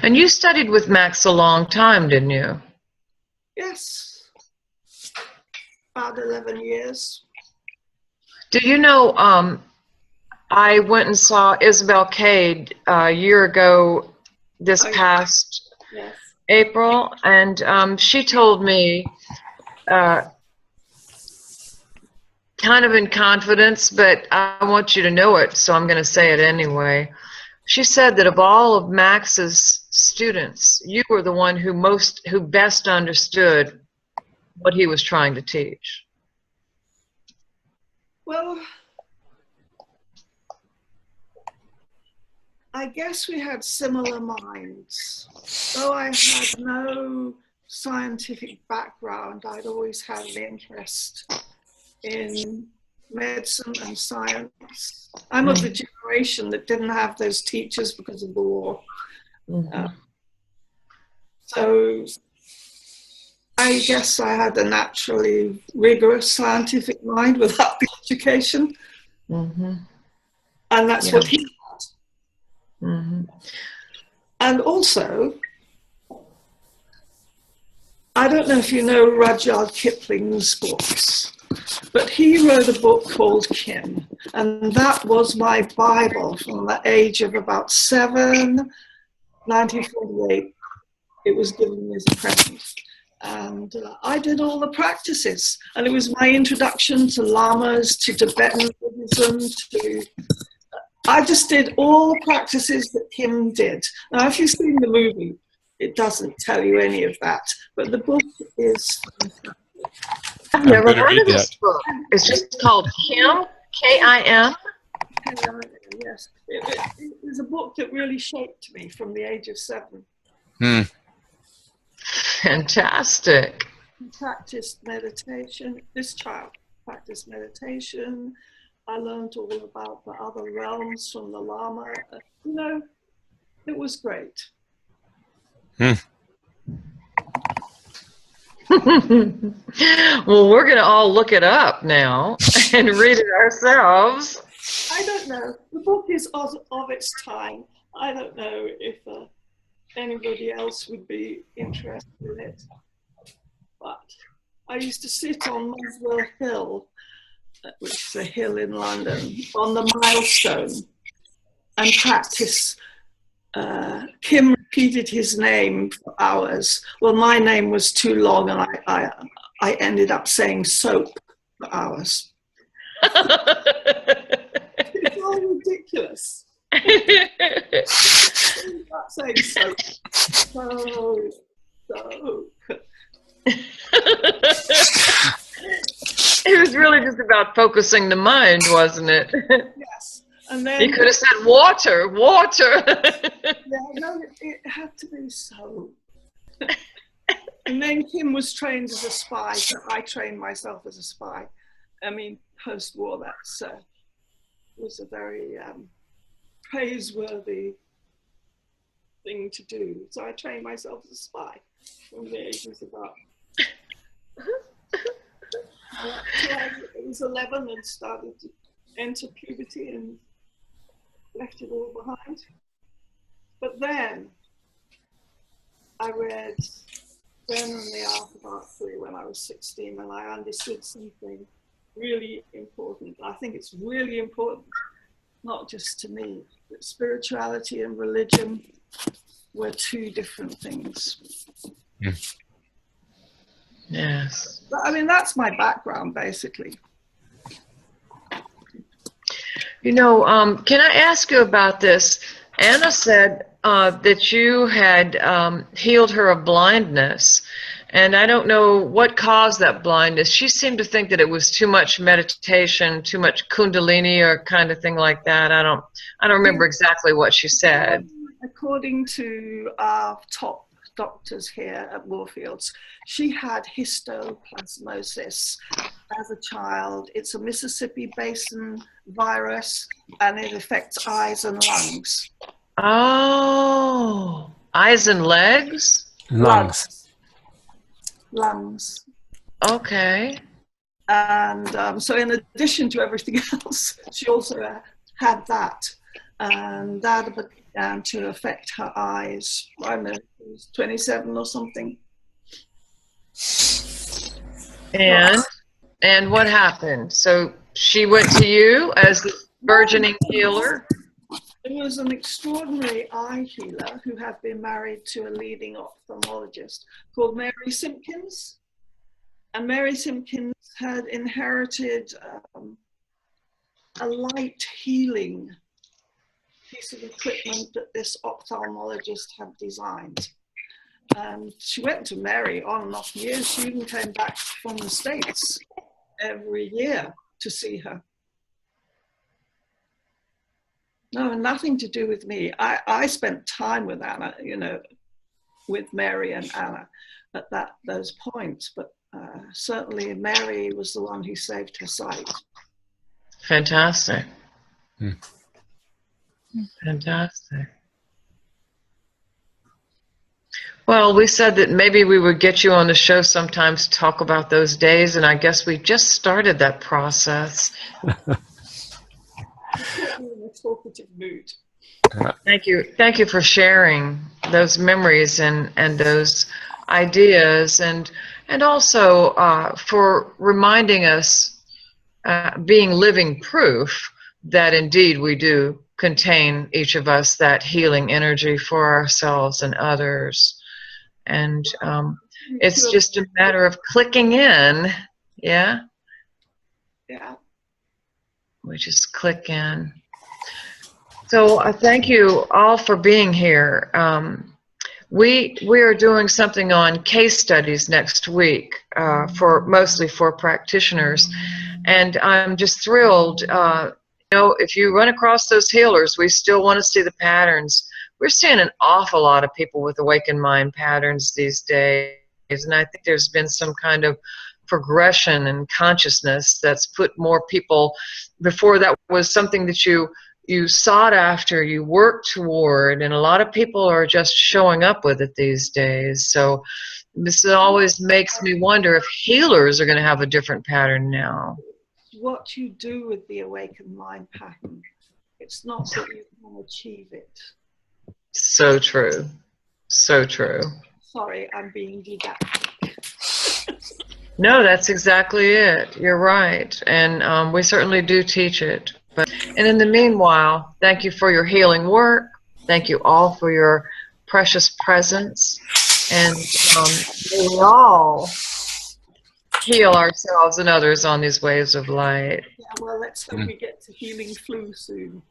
And you studied with Max a long time, didn't you? Yes, about 11 years. Do you know, I went and saw Isabel Cade a year ago this past April, and she told me, kind of in confidence, but I want you to know it, so I'm going to say it anyway. She said that of all of Max's students, you were the one who best understood what he was trying to teach. Well, I guess we had similar minds. Though I had no scientific background, I'd always had an interest in medicine and science. I'm of the generation that didn't have those teachers because of the war. So I guess I had a naturally rigorous scientific mind without the education. And that's what he had. And also, I don't know if you know Rudyard Kipling's books, but he wrote a book called Kim, and that was my Bible from the age of about 7, 1948. It was given me as a present. And I did all the practices, and it was my introduction to lamas, to Tibetan Buddhism, I just did all the practices that Kim did. Now, if you've seen the movie, it doesn't tell you any of that, but the book is fantastic. I've never heard of this book. It's just called Kim, K-I-M. Yes, it was a book that really shaped me from the age of 7. Fantastic. I practiced meditation. This child practiced meditation. I learned all about the other realms from the Lama. You know, it was great. Well, we're going to all look it up now and read it ourselves. I don't know. The book is of its time. I don't know if anybody else would be interested in it. But I used to sit on Muswell Hill, which is a hill in London, on the milestone and practice. Kim repeated his name for hours. Well, my name was too long, and I ended up saying soap for hours. It's all ridiculous. Not saying soap. Soap. It was really just about focusing the mind, wasn't it? Yes. And then you could have said water. Yeah, no, it had to be so. And then Kim was trained as a spy, so I trained myself as a spy. I mean, post-war, that's was a very praiseworthy thing to do. So I trained myself as a spy from the ages of about. I was 11 and started to enter puberty and left it all behind. But then I read Ben and the Art of Archery when I was 16, and I understood something really important. I think it's really important, not just to me, that spirituality and religion were 2 different things. Yes. But, I mean, that's my background, basically. You know, can I ask you about this? Anna said that you had healed her of blindness, and I don't know what caused that blindness. She seemed to think that it was too much meditation, too much kundalini or kind of thing like that. I don't remember exactly what she said. According to our top doctors here at Moorfields, she had histoplasmosis as a child. It's a Mississippi Basin virus, and it affects eyes and lungs. Oh, eyes and legs? Lungs. Okay. And so in addition to everything else, she also had that. And that began to affect her eyes. I don't know, she was 27 or something. And what happened? So she went to you as the burgeoning healer? It was an extraordinary eye healer who had been married to a leading ophthalmologist called Mary Simpkins. And Mary Simpkins had inherited a light healing piece of equipment that this ophthalmologist had designed. And she went to Mary on and off years. She even came back from the States every year to see her. No, nothing to do with me. I spent time with Anna, you know, with Mary and Anna at those points, but certainly Mary was the one who saved her sight. Fantastic. Hmm. Fantastic. Well, we said that maybe we would get you on the show sometimes to talk about those days, and I guess we just started that process. You put me in a talkative mood. Thank you. Thank you for sharing those memories and those ideas, and also for reminding us, being living proof that indeed we do contain, each of us, that healing energy for ourselves and others. And it's just a matter of clicking in. Yeah. Yeah. We just click in. So thank you all for being here. We are doing something on case studies next week, mostly for practitioners, and I'm just thrilled. If you run across those healers, we still want to see the patterns. We're seeing an awful lot of people with awakened mind patterns these days, and I think there's been some kind of progression in consciousness that's put more people. Before, that was something that you sought after, you worked toward, and a lot of people are just showing up with it these days. So this always makes me wonder if healers are going to have a different pattern now. What you do with the awakened mind pattern, it's not that you can achieve it. So true. So true. Sorry, I'm being didactic. No, that's exactly it. You're right. And we certainly do teach it. And in the meanwhile, thank you for your healing work. Thank you all for your precious presence. And may we all heal ourselves and others on these waves of light. Yeah, well, let's hope we get to healing flu soon.